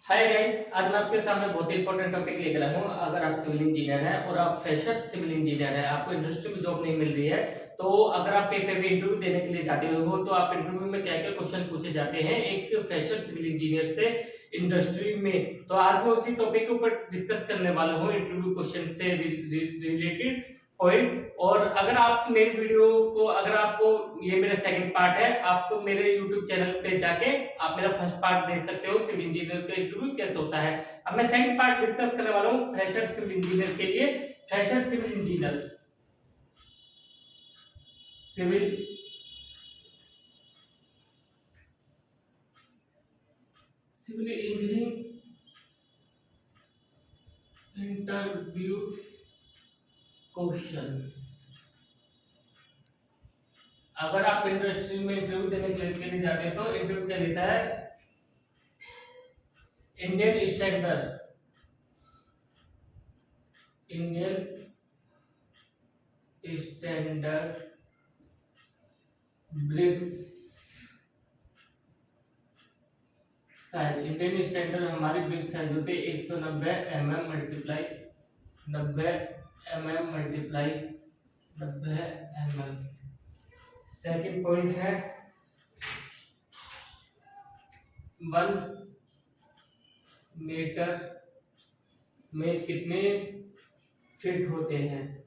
Hi guys, आज मैं आपके सामने बहुत ही इंपॉर्टेंट टॉपिक लेकर आया हूँ। अगर आप सिविल इंजीनियर हैं और आप फ्रेशर सिविल इंजीनियर हैं, आपको इंडस्ट्री में जॉब नहीं मिल रही है, तो अगर आप कहीं पे भी इंटरव्यू देने के लिए जाते हो तो आप इंटरव्यू में क्या क्या क्वेश्चन पूछे जाते हैं एक फ्रेशर सिविल इंजीनियर से इंडस्ट्री में। तो आज मैं उसी टॉपिक के ऊपर डिस्कस करने वाला हूँ, इंटरव्यू क्वेश्चन से रिलेटेड पॉइंट। और अगर आप मेरी वीडियो को, अगर आपको ये मेरा सेकंड पार्ट है, आपको मेरे यूट्यूब चैनल पे जाके आप मेरा फर्स्ट पार्ट देख सकते हो, सिविल इंजीनियर का इंटरव्यू कैसे होता है। अब मैं सेकंड पार्ट डिस्कस करने वाला हूँ फ्रेशर सिविल इंजीनियर के लिए। Fresher civil civil engineering interview question. अगर आप इंडस्ट्री में इंटरव्यू देने के लिए जाते हैं तो इंटरव्यू क्या लेता है, Indian standard Indian standard bricks size. Indian standard हमारी ब्रिक साइज होती है 190 mm multiply 90 mm। Second point है 1 मीटर में कितने फीट होते हैं,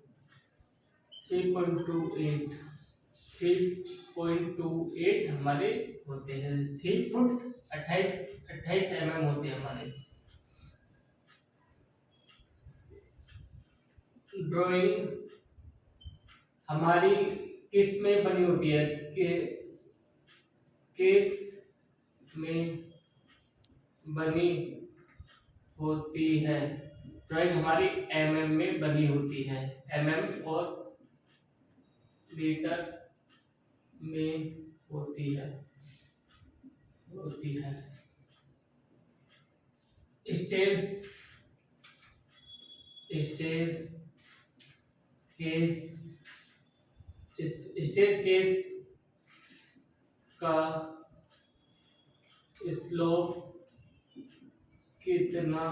3.28 3.28 हमारे होते हैं। 3 फुट 28 mm होते हैं हमारे। ड्राइंग हमारी किस में बनी होती है, किस में बनी होती है। ड्राइंग हमारी mm में बनी होती है, mm और मीटर में होती है। स्टेयर्स स्टेयरकेस का स्लोप कितना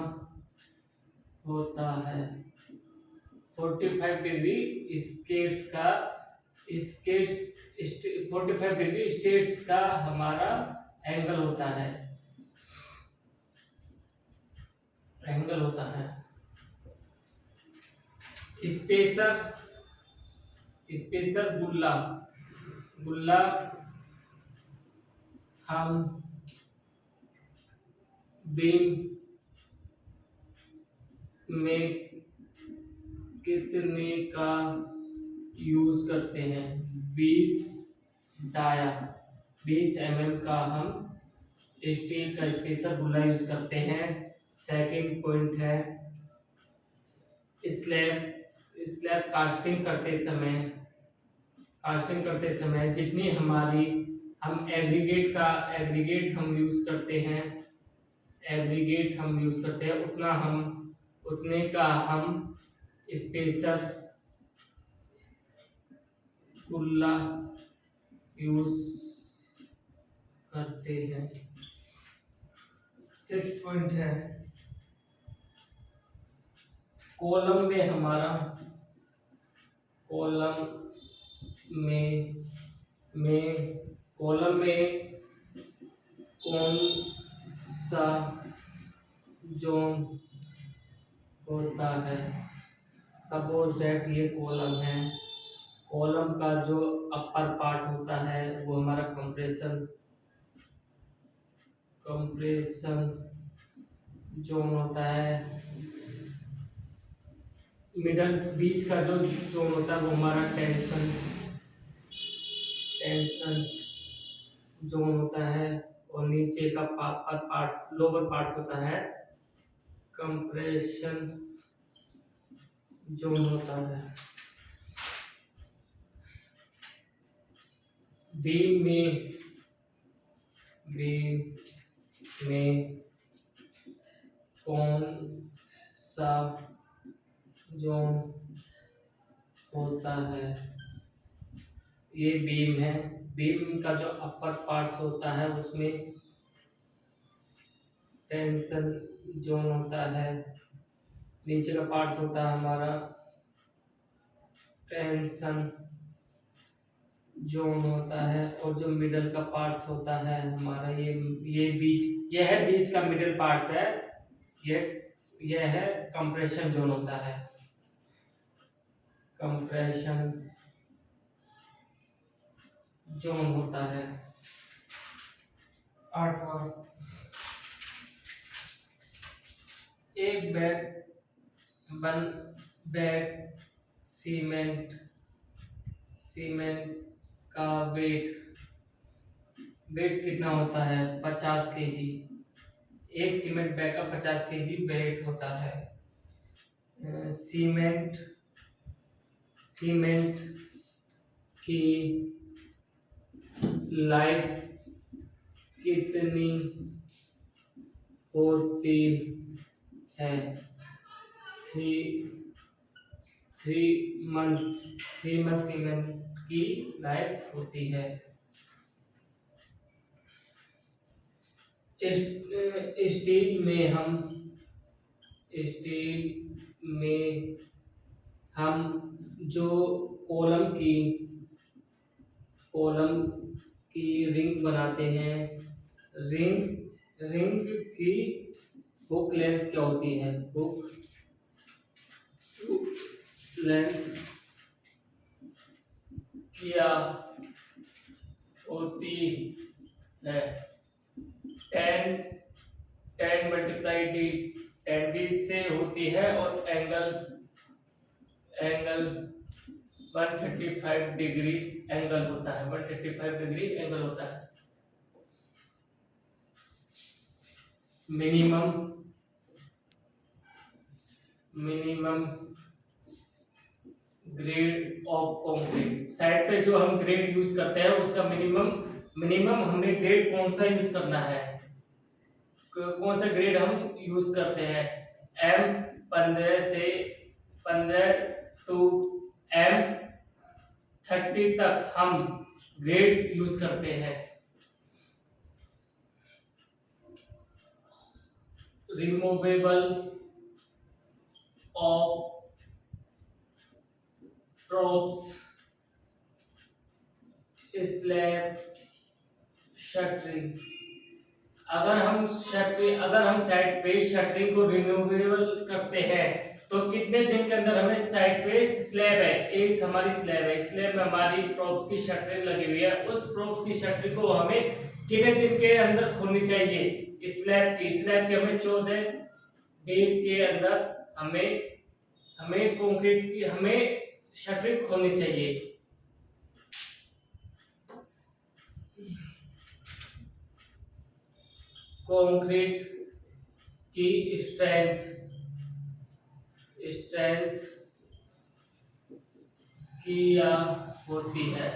होता है, 45 डिग्री। स्केट्स का 45 डिग्री स्टेट्स का हमारा एंगल होता है, स्पेसर गुल्ला हम बीम में कितने का यूज करते हैं, 20 mm का हम स्टील का स्पेसर गुल्ला यूज करते हैं। सेकंड पॉइंट है स्लैब कास्टिंग करते समय जितनी हमारी हम एग्रीगेट हम यूज करते हैं, उतने का हम स्पेसर गुल्ला यूज करते हैं। 6 पॉइंट है कॉलम में कौन सा जोन होता है। सपोज दैट ये कॉलम है, कॉलम का जो अपर पार्ट होता है वो हमारा कंप्रेशन जोन होता है। मिडल बीच का जो जोन होता है वो हमारा टेंशन जोन होता है। और नीचे का लोअर पार्ट्स होता है कंप्रेशन जोन होता है। बीम में कौन सा जोन होता है, ये बीम है। बीम का जो अपर पार्ट्स होता है उसमें टेंशन जोन होता है, नीचे का पार्ट्स होता है हमारा टेंशन जोन होता है, और जो मिडल का पार्ट्स होता है हमारा ये बीच, ये है बीच का मिडल पार्ट्स है, ये ये है कंप्रेशन जोन होता है, कंप्रेशन जोन होता है। आठवां, एक वन बैग सीमेंट सीमेंट का वेट कितना होता है? 50 kg। एक सीमेंट बैग का 50 kg वेट होता है। सीमेंट सीमेंट की लाइफ कितनी होती है? 3 मंथ। 3 मंथ सीमेंट की लाइफ होती है। स्टील में हम जो कॉलम की रिंग बनाते हैं, रिंग की हुक लेंथ क्या होती है? हुक लेंथ क्या होती है? 10 मल्टीप्लाई डी 10 से होती है, और एंगल 135 डिग्री एंगल होता है, 135 डिग्री एंगल होता है। Minimum grade of concrete, side पे जो हम ग्रेड यूज करते हैं उसका मिनिमम हमें ग्रेड कौन सा यूज करना है? कौन सा ग्रेड हम यूज करते हैं? M15 से 15 टू M30 तक हम ग्रेड यूज करते हैं। Removable of trophs slab shuttering, अगर हम साइड पे शटरिंग को रिमूवेबल करते हैं तो कितने दिन के अंदर हमें साइड पे स्लैब है, एक हमारी स्लैब है, स्लैब में हमारी प्रोप्स की शटरिंग लगी हुई है, उस प्रोप्स की शटरिंग को हमें कितने दिन के अंदर खोलनी चाहिए? स्लैब की हमें 14 डेज के अंदर हमें कंक्रीट की हमें शटरिंग खोलनी चाहिए। कंक्रीट की स्ट्रेंथ क्या होती है?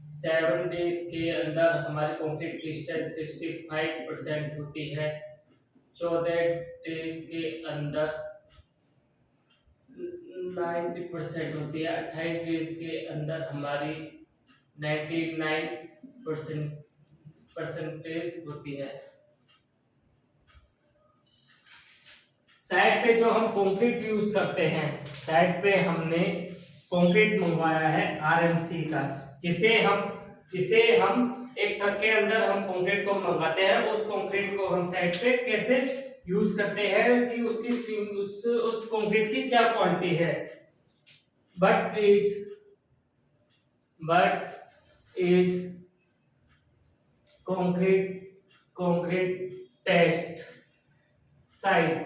7 डेज के अंदर हमारे कंक्रीट की स्ट्रेंथ 65% होती है, 14 डेज के अंदर 90% होती है, 28 डेज के अंदर हमारी 99% होती है। साइड पे जो हम कंक्रीट यूज करते हैं, साइड पे हमने कंक्रीट मंगवाया है आरएमसी का, जिसे हम एक ट्रक के अंदर हम कंक्रीट को मंगाते हैं। उस कंक्रीट को हम साइड पे कैसे यूज करते हैं कि उस कंक्रीट की क्या क्वांटिटी है। But is concrete test site,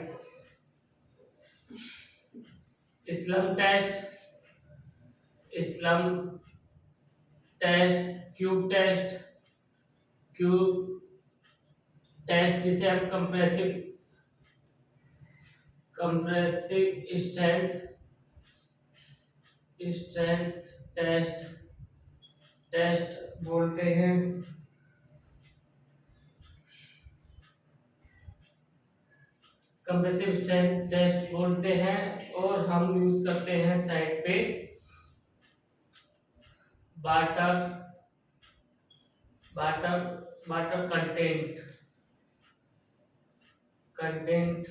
slump test, cube test जिसे हम कंप्रेसिव स्ट्रेंथ टेस्ट बोलते हैं। कंप्रेसिव स्ट्रेंथ टेस्ट बोलते हैं, और हम यूज करते हैं साइड पे वाटर कंटेंट कंटेंट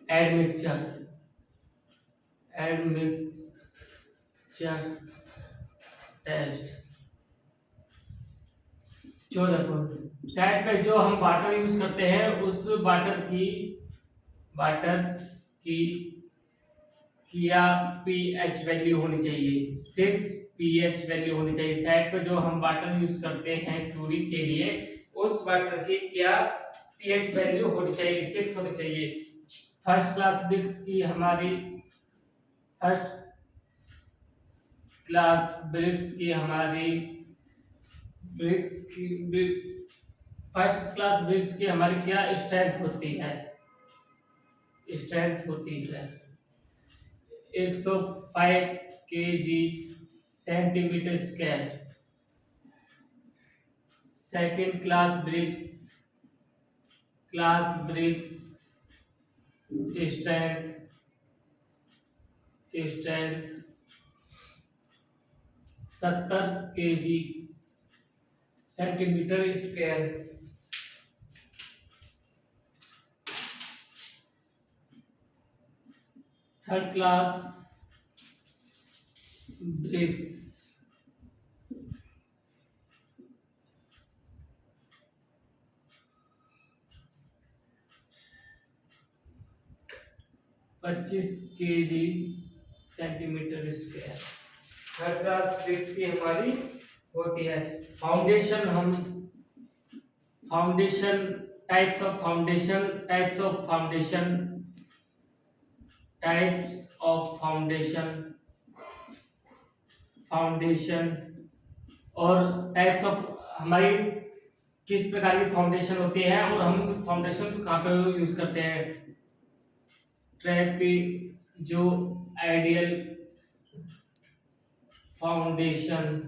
एडमिक्चर टेस्ट। जो देखो साइड पे जो हम वाटर यूज करते हैं उस वाटर की क्या पीएच वैल्यू होनी चाहिए, 6 पीएच वैल्यू होनी चाहिए। साइड पे जो हम वाटर यूज करते हैं क्यूरिंग के लिए उस वाटर की क्या पीएच वैल्यू होनी चाहिए, 6 होनी चाहिए। फर्स्ट क्लास ब्रिक्स की हमारी फर्स्ट क्लास ब्रिक्स की हमारी क्या स्ट्रेंथ होती है, 105 KG centimetre square. Second class BRICS strength 70 KG centimetre square. Third class BRICS 25 KG centimetre square. Third class BRICS की हमारी होती है। टाइप्स ऑफ फाउंडेशन और टाइप्स ऑफ हमारी किस प्रकार की फाउंडेशन होती है और हम फाउंडेशन को कहाँ पे यूज करते हैं। ट्रेपेजो आइडियल फाउंडेशन।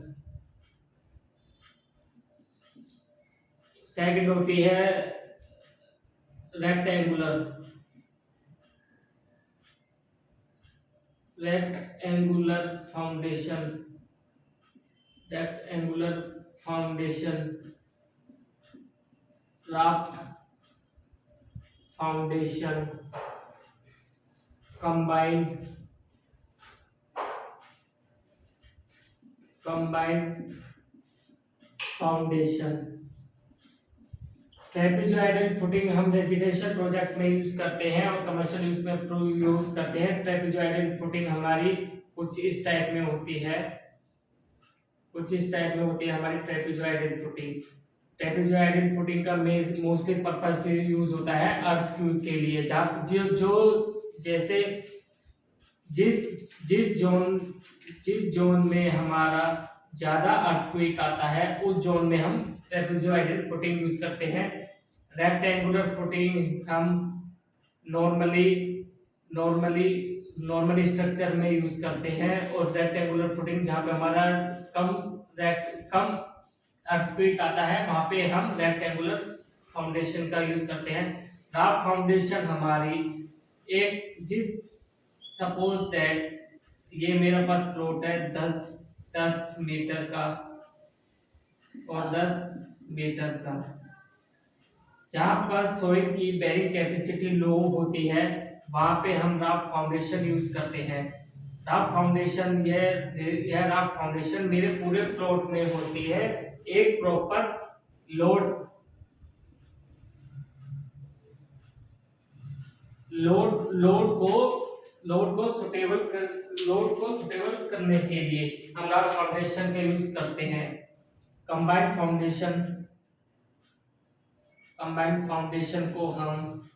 सेकंड होती है rectangular foundation. Raft foundation. Combined foundation. Trapezoidal footing हम रेजिडेंशियल प्रोजेक्ट में यूज करते हैं और कमर्शियल यूज में यूज करते हैं। ट्रेपेजोइडल फुटिंग हमारी कुछ इस टाइप में होती है हमारी ट्रेपेजोइडल फुटिंग का मोस्टली पर्पस यूज होता है अर्थक्वेक के लिए। जैसे जिस जोन में हमारा ज्यादा अर्थक्वेक आता है उस जोन में हम ट्रेपेजोइडल फुटिंग यूज करते हैं। रेक्टेंगुलर फुटिंग हम नॉर्मली स्ट्रक्चर में यूज करते हैं और रेक्टेंगुलर फुटिंग जहाँ पे हमारा कम अर्थक्वेक आता है वहां पे हम रेक्टेंगुलर फाउंडेशन का यूज करते हैं। राफ्ट फाउंडेशन हमारी सपोज दैट ये मेरे पास प्लॉट है 10 मीटर का और 10 मीटर का, जहाँ पर सॉइल की बेरिंग कैपेसिटी लो होती है वहां पे हम राफ्ट फाउंडेशन यूज करते हैं। राफ्ट फाउंडेशन मेरे पूरे प्लॉट में होती है। एक प्रॉपर लोड को सुटेबल करने के लिए हम राफ्ट फाउंडेशन का यूज करते हैं। कंबाइंड फाउंडेशन को हम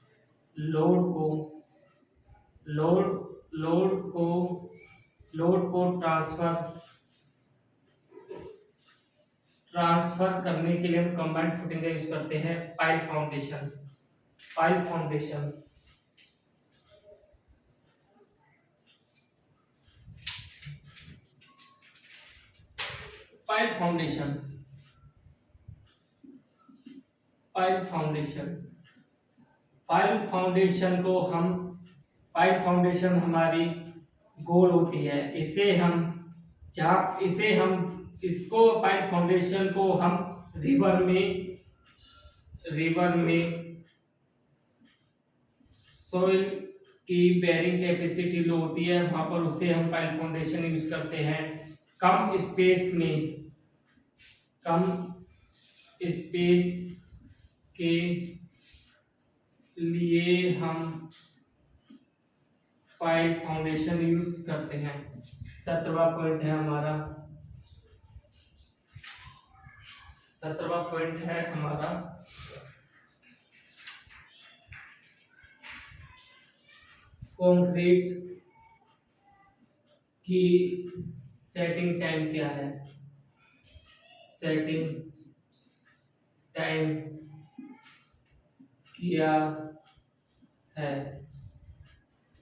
लोड को ट्रांसफर करने के लिए हम कंबाइंड फुटिंग का यूज करते हैं। पाइल फाउंडेशन पाइल फाउंडेशन हमारी गोल होती है। इसको पाइल फाउंडेशन को हम रिवर में सोइल की बेयरिंग कैपेसिटी लो होती है, वहां पर उसे हम पाइल फाउंडेशन यूज करते हैं। कम स्पेस के लिए हम पाइल फाउंडेशन यूज करते हैं। 17वां पॉइंट है हमारा, 17वां पॉइंट है हमारा कंक्रीट की सेटिंग टाइम क्या है। सेटिंग टाइम क्या है।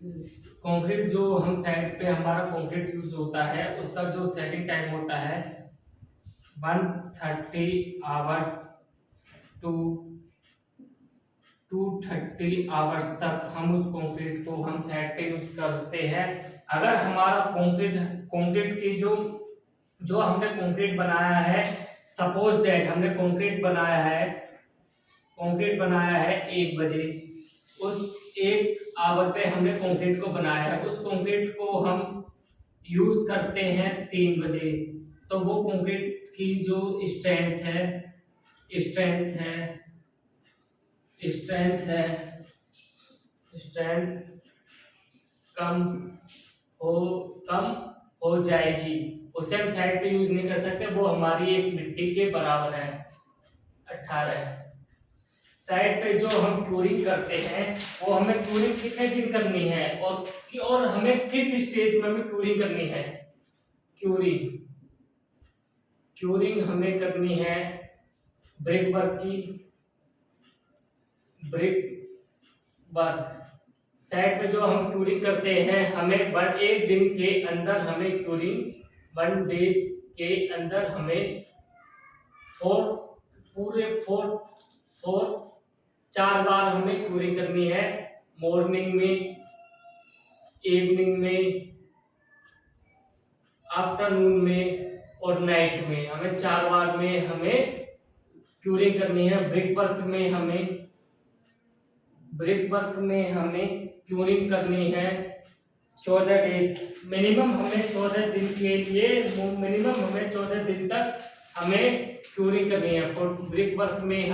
कंक्रीट जो हम साइड पे हमारा कंक्रीट यूज होता है उसका जो सेटिंग टाइम होता है 130 आवर्स टू 230 आवर्स तक हम उस कंक्रीट को हम साइड पे यूज करते हैं। अगर हमारा कंक्रीट की जो हमने कंक्रीट बनाया है, सपोज दैट हमने कंक्रीट बनाया है 1 बजे, उस 1 आवर पे हमने कंक्रीट को बनाया है, उस कंक्रीट को हम यूज करते हैं 3 बजे, तो वो कंक्रीट की जो स्ट्रेंथ कम हो जाएगी। उसे हम साइड पे यूज नहीं कर सकते, वो हमारी एक मिट्टी के बराबर है। 18 साइड पे जो हम क्यूरिंग करते हैं वो हमें क्यूरिंग कितने दिन करनी है और हमें किस स्टेज में हमें क्यूरिंग करनी है। क्यूरिंग हमें करनी है ब्रिक वर्क साइड पे जो हम क्यूरिंग करते हैं, हमें 1 दिन के अंदर हमें क्यूरिंग 1 डेज के अंदर हमें 4 बार हमें क्यूरिंग करनी है। मॉर्निंग में, इवनिंग में, आफ्टरनून में और नाइट में, हमें 4 बार में हमें क्यूरिंग करनी है। ब्रिक वर्क में हमें क्यूरिंग करनी है 14 डेज। मिनिमम हमें 14 दिन के लिए मिनिमम हमें 14 दिन तक हमें क्यूरिंग करनी है। फॉर ब्रिक वर्क में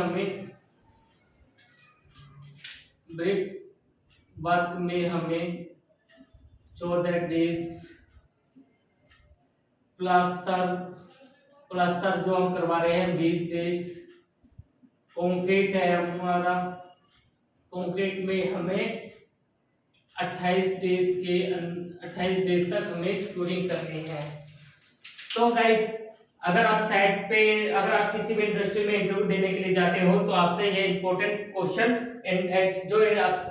हमें 14 डेज। प्लास्टर जो हम करवा रहे हैं 20 डेज। कंक्रीट है हमारा, कंक्रीट में हमें 28 डेज तक हमें क्यूरिंग करनी है। तो गाइस, अगर आप किसी भी इंडस्ट्री में इंटरव्यू देने के लिए जाते हो तो आपसे ये इंपॉर्टेंट क्वेश्चन जो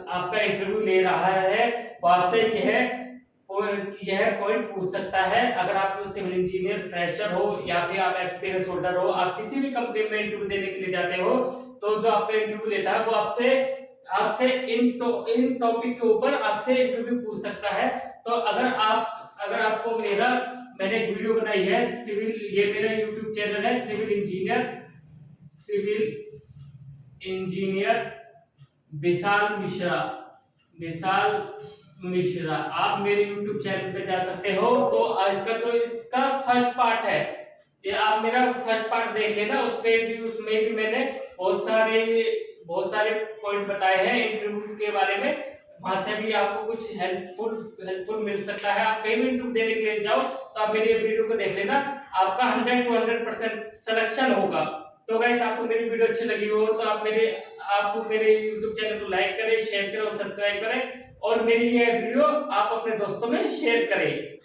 आपका इंटरव्यू ले रहा है वो आपसे यह पॉइंट पूछ सकता है। अगर आप सिविल इंजीनियर फ्रेशर हो या फिर आप एक्सपीरियंस होल्डर हो, आप किसी भी कंपनी में इंटरव्यू देने के लिए जाते हो तो जो आपका इंटरव्यू लेता है वो आपसे इन टॉपिक के ऊपर आपसे इंटरव्यू पूछ सकता है। तो अगर आपको मैंने एक वीडियो बनाई है ये मेरा YouTube चैनल है सिविल इंजीनियर विशाल मिश्रा, आप मेरे YouTube चैनल पे जा सकते हो। तो इसका फर्स्ट पार्ट है, ये आप मेरा फर्स्ट पार्ट देख लेना। उसमें भी मैंने बहुत सारे पॉइंट बताए हैं इंटरव्यू के बारे में। वहां से भी आपको कुछ हेल्पफुल मिल सकता है। आप कहीं भी इंटरव्यू देने के लिए जाओ तो आप मेरी वीडियो को देख लेना, आपका 100 to 100% सिलेक्शन होगा। तो गाइस, आपको मेरी वीडियो अच्छी लगी हो तो आप मेरे YouTube चैनल को लाइक करें, शेयर करें और सब्सक्राइब करें, और मेरी ये वीडियो आप अपने दोस्तों में शेयर करें।